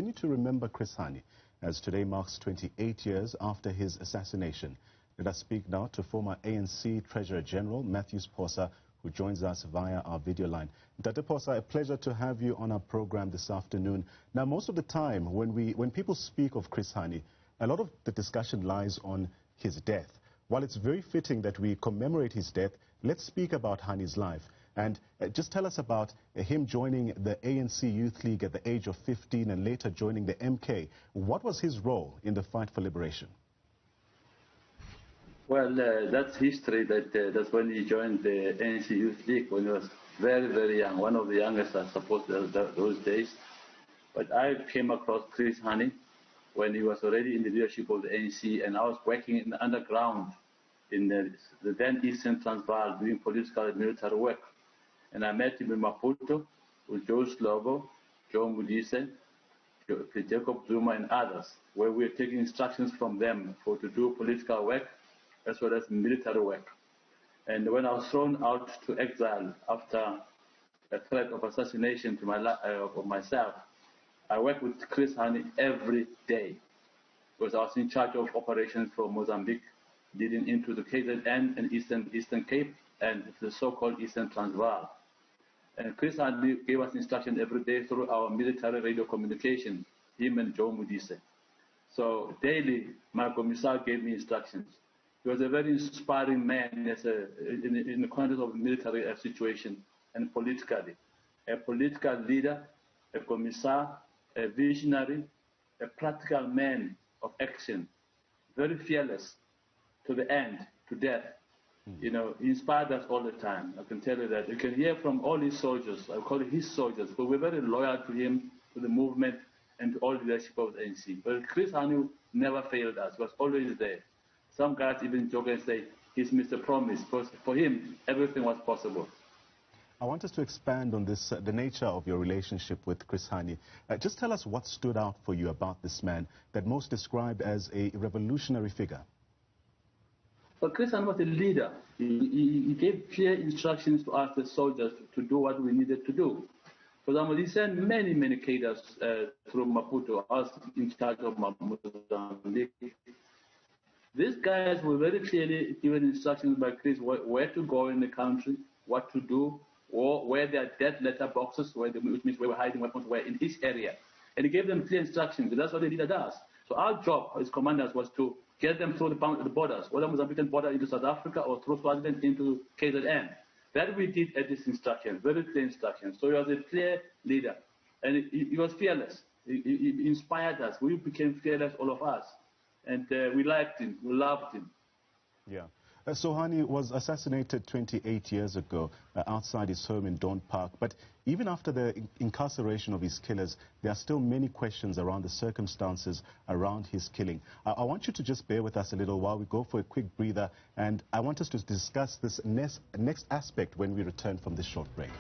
Continue to remember Chris Hani, as today marks 28 years after his assassination. Let us speak now to former ANC Treasurer General Mathews Phosa, who joins us via our video line. Dr. Phosa, a pleasure to have you on our program this afternoon. Now, most of the time when people speak of Chris Hani, a lot of the discussion lies on his death. While it's very fitting that we commemorate his death, let's speak about Hani's life. And just tell us about him joining the ANC Youth League at the age of 15 and later joining the MK. What was his role in the fight for liberation? Well, that's history. That's when he joined the ANC Youth League when he was very, very young, one of the youngest, I suppose, those days. But I came across Chris Hani when he was already in the leadership of the ANC, and I was working in the underground in the then Eastern Transvaal doing political and military work. And I met him in Maputo with Joe Slovo, Joe Mudise, Jacob Zuma, and others, where we were taking instructions from them to do political work as well as military work. And when I was thrown out to exile after a threat of assassination to of myself, I worked with Chris Hani every day because I was in charge of operations from Mozambique leading into the KZN and Eastern Cape and the so-called Eastern Transvaal. And Chris Hani gave us instructions every day through our military radio communication, him and Joe Mudise. So daily, my commissar gave me instructions. He was a very inspiring man in the context of military situation and politically. A political leader, a commissar, a visionary, a practical man of action, very fearless to the end, to death. You know, he inspired us all the time. I can tell you that. You can hear from all his soldiers, I call it his soldiers, but we're very loyal to him, to the movement, and to all the leadership of the ANC. But Chris Hani never failed us, was always there. Some guys even joke and say, he's Mr. Promise, because for him, everything was possible. I want us to expand on this, the nature of your relationship with Chris Hani. Just tell us what stood out for you about this man that most described as a revolutionary figure. But Chris Hani was a leader. He gave clear instructions to us, the soldiers, to do what we needed to do. For example, he sent many, many cadres through Maputo, us in charge of Mozambique. These guys were very clearly given instructions by Chris where to go in the country, what to do, or where their death letter boxes, which means where we're hiding weapons, were in each area. And he gave them clear instructions, and that's what the leader does. So our job as commanders was to get them through the borders, whether Mozambican border into South Africa or through Swaziland into KZN. That we did at this instruction, very clear instructions. So he was a clear leader, and he was fearless. He inspired us. We became fearless, all of us. And we liked him, we loved him. Yeah. So Hani was assassinated 28 years ago outside his home in Dawn Park. But even after the incarceration of his killers, there are still many questions around the circumstances around his killing. I want you to just bear with us a little while we go for a quick breather. And I want us to discuss this next aspect when we return from this short break.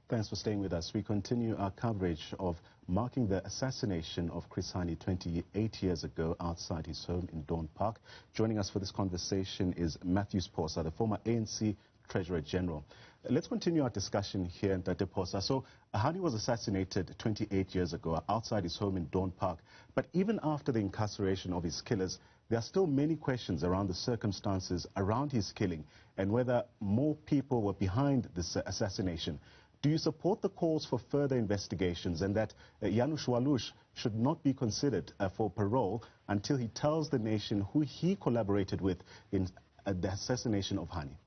Thanks for staying with us. We continue our coverage of marking the assassination of Chris Hani 28 years ago outside his home in Dawn Park. Joining us for this conversation is Mathews Phosa, the former ANC Treasurer General. Let's continue our discussion here, Dr. Phosa. So Hani was assassinated 28 years ago outside his home in Dawn Park. But even after the incarceration of his killers, there are still many questions around the circumstances around his killing and whether more people were behind this assassination. Do you support the calls for further investigations and that Janusz Walusz should not be considered for parole until he tells the nation who he collaborated with in the assassination of Hani?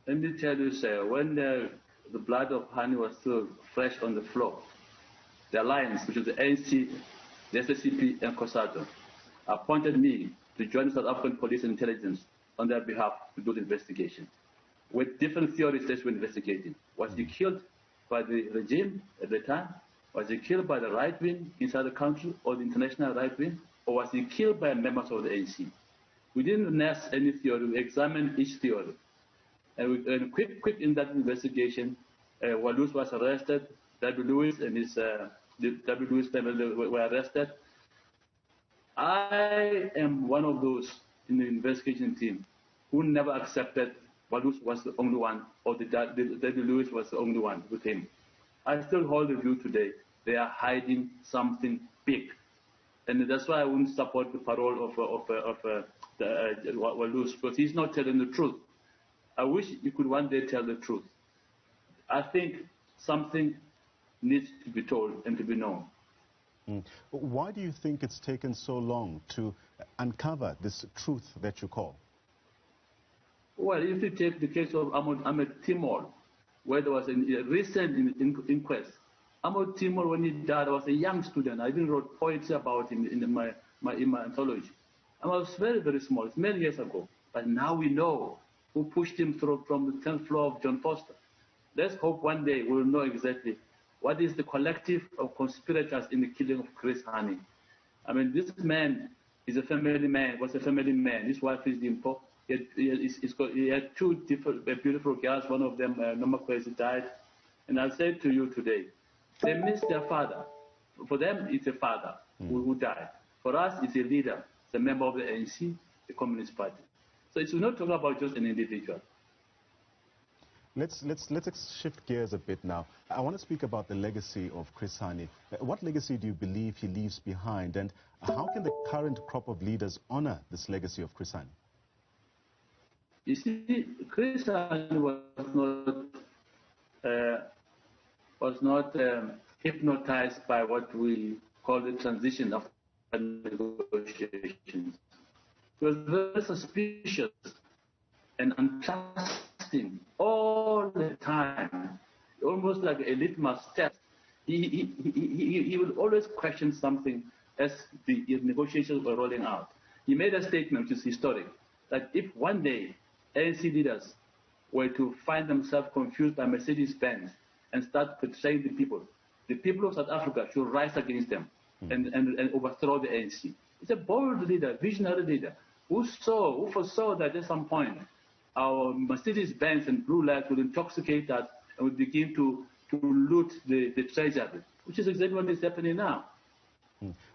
Let me tell you, sir, when the blood of Hani was still fresh on the floor, the alliance, which is the ANC, the SSCP, and COSATU, appointed me to join the South African Police and Intelligence on their behalf to do the investigation. With different theories that we're investigating. Was he killed by the regime at the time? Was he killed by the right wing inside the country or the international right wing? Or was he killed by members of the ANC? We didn't nest any theory, we examined each theory. And quick in that investigation, Walusz was arrested, W. Lewis and his W. Lewis family were arrested. I am one of those in the investigation team who never accepted Walus was the only one, or David Lewis was the only one with him. I still hold the view today. They are hiding something big. And that's why I wouldn't support the parole of Walus, because he's not telling the truth. I wish he could one day tell the truth. I think something needs to be told and to be known. Why do you think it's taken so long to uncover this truth that you call? Well, if you take the case of Ahmed Timor, where there was a recent inquest. Ahmed Timor, when he died, was a young student. I even wrote poetry about him in my anthology. I was very, very small. It's many years ago. But now we know who pushed him through from the 10th floor of John Foster. Let's hope one day we'll know exactly what is the collective of conspirators in the killing of Chris Hani. I mean, this man is a family man, was a family man. His wife is Dimpo. He had two beautiful girls. One of them, Noma Kwesi, died. And I'll say to you today, they miss their father. For them, it's a father who died. For us, it's a leader. It's a member of the ANC, the Communist Party. So it's not talking about just an individual. Let's shift gears a bit now. I want to speak about the legacy of Chris Hani. What legacy do you believe he leaves behind, and how can the current crop of leaders honor this legacy of Chris Hani? You see, Chris Hani was not hypnotized by what we call the transition of negotiations. He was very suspicious and untrusting all the time, almost like a litmus test. He would always question something as the negotiations were rolling out. He made a statement, which is historic, that if one day ANC leaders were to find themselves confused by Mercedes-Benz and start betraying the people of South Africa should rise against them and overthrow the ANC. It's a bold leader, visionary leader, who foresaw that at some point our Mercedes-Benz and blue lights would intoxicate us and would begin to loot the treasury, which is exactly what is happening now.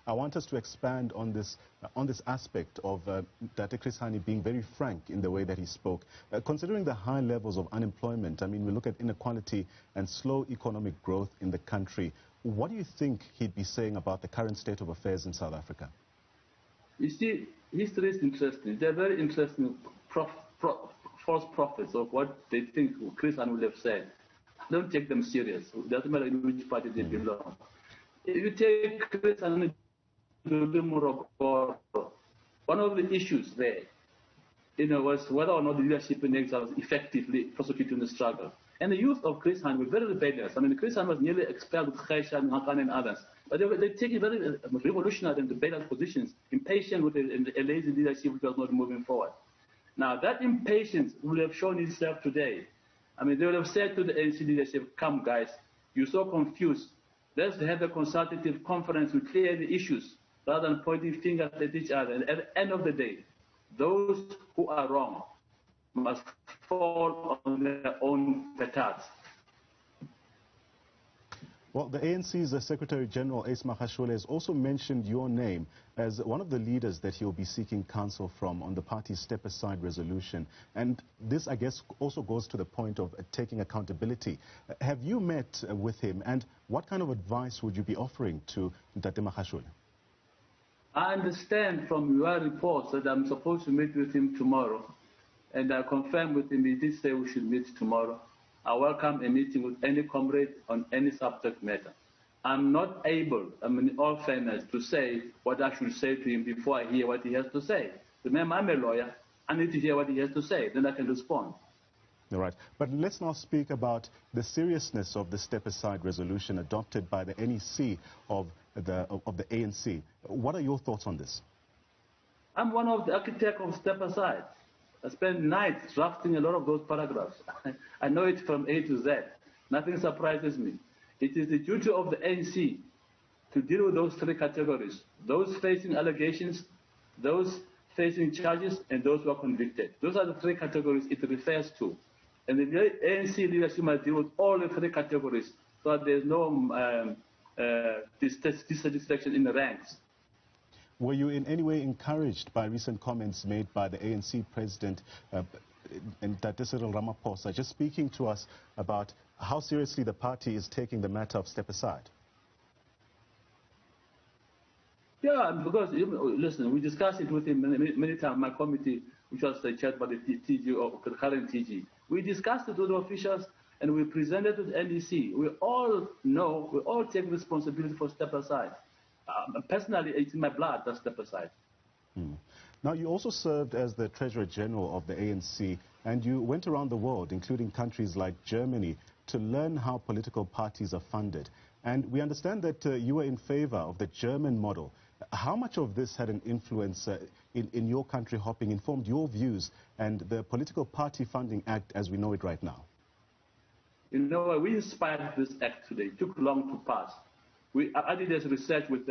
I want us to expand on this aspect of Dr. Chris Hani being very frank in the way that he spoke. Considering the high levels of unemployment, I mean, we look at inequality and slow economic growth in the country. What do you think he'd be saying about the current state of affairs in South Africa? You see, history is interesting. They're very interesting false prophets of what they think Chris Hani would have said. Don't take them serious. It doesn't matter in which party they belong. If you take Chris Hani, one of the issues there, was whether or not the leadership in exile was effectively prosecuting the struggle. And the youth of Chris Hani were very rebellious. I mean, Chris Hani was nearly expelled with Khaisha and Hakan and others. But they taking very revolutionary and rebellious positions, impatient with a lazy leadership which was not moving forward. Now, that impatience will have shown itself today. I mean, they would have said to the ANC leadership, come guys, you're so confused. Let's have a consultative conference to clear the issues rather than pointing fingers at each other. And at the end of the day, those who are wrong must fall on their own petards. Well, the ANC's Secretary General Ace Magashule has also mentioned your name as one of the leaders that he'll be seeking counsel from on the party's step-aside resolution. And this, I guess, also goes to the point of taking accountability. Have you met with him, and what kind of advice would you be offering to Tate Magashule? I understand from your reports that I'm supposed to meet with him tomorrow, and I confirmed with him he did say we should meet tomorrow. I welcome a meeting with any comrade on any subject matter. I'm not able, in all fairness, to say what I should say to him before I hear what he has to say. Remember, I'm a lawyer. I need to hear what he has to say, then I can respond. All right. But let's now speak about the seriousness of the step-aside resolution adopted by the NEC of the ANC. What are your thoughts on this? I'm one of the architects of step-aside. I spent nights drafting a lot of those paragraphs. I know it from A to Z. Nothing surprises me. It is the duty of the ANC to deal with those three categories: those facing allegations, those facing charges, and those who are convicted. Those are the three categories it refers to. And the ANC leadership must deal with all the three categories so that there's no dissatisfaction in the ranks. Were you in any way encouraged by recent comments made by the ANC president and that is Cyril Ramaphosa, just speaking to us about how seriously the party is taking the matter of step aside. Yeah, because, listen, we discussed it with him many times, my committee, which was chaired by the TG, or the current TG. We discussed it with the officials, and we presented to the NEC. We all know, we all take responsibility for step aside. Personally, it's in my blood to step aside. Now, you also served as the Treasurer General of the ANC, and you went around the world, including countries like Germany, to learn how political parties are funded. And we understand that you were in favor of the German model. How much of this had an influence in your country hopping, informed your views and the Political Party Funding Act as we know it right now? You know, we inspired this act today. It took long to pass. I did this research with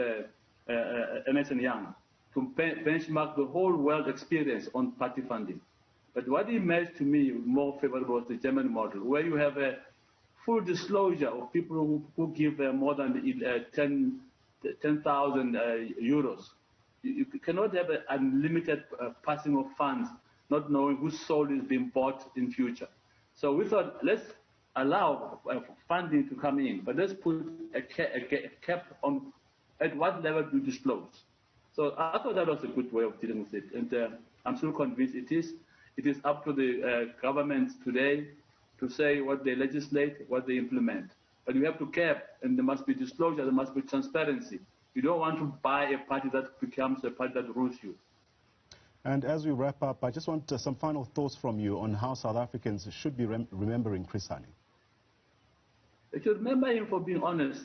Ernst & Young to benchmark the whole world experience on party funding. But what emerged to me more favorable was the German model, where you have a full disclosure of people who give more than 10,000 euros. You cannot have an unlimited passing of funds, not knowing whose soul is being bought in future. So we thought, let's allow funding to come in, but let's put a cap on at what level we disclose. So I thought that was a good way of dealing with it, and I'm still convinced it is. It is up to the governments today to say what they legislate, what they implement. But you have to cap, and there must be disclosure, there must be transparency. You don't want to buy a party that becomes a party that rules you. And as we wrap up, I just want some final thoughts from you on how South Africans should be remembering Chris Hani. They should remember him for being honest,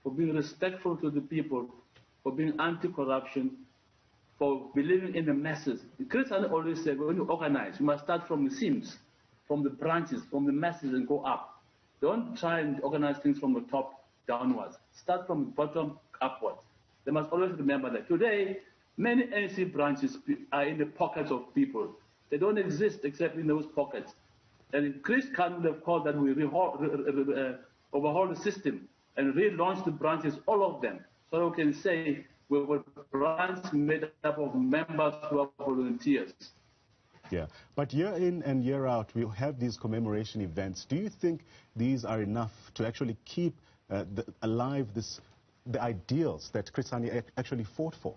for being respectful to the people, for being anti-corruption, for believing in the masses. Chris Hani always said, when you organize, you must start from the seams, from the branches, from the masses, and go up. Don't try and organize things from the top downwards. Start from the bottom upwards. They must always remember that. Today, many ANC branches are in the pockets of people. They don't exist except in those pockets. And Chris Hani would have called that we overhaul the system and relaunch the branches, all of them, so we can say we were branches made up of members who are volunteers. Yeah, but year in and year out, we have these commemoration events. Do you think these are enough to actually keep alive the ideals that Chris Hani actually fought for?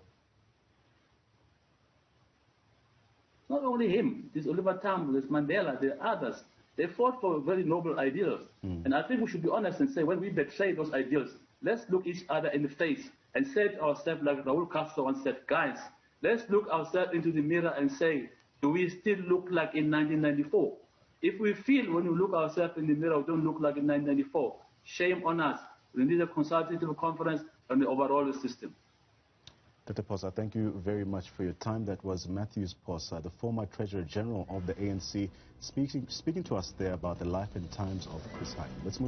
Not only him, there's Oliver Tambo, there's Mandela, there are others. They fought for very noble ideals. And I think we should be honest and say, when we betray those ideals, let's look each other in the face and say to ourselves, like Raul Castro once said, guys, let's look ourselves into the mirror and say, do we still look like in 1994? If we feel when we look ourselves in the mirror, we don't look like in 1994, shame on us. We need a consultative conference on the overall system. Dr. Phosa, thank you very much for your time. That was Mathews Phosa, the former Treasurer General of the ANC, speaking to us there about the life and times of Chris Hani. Let's move to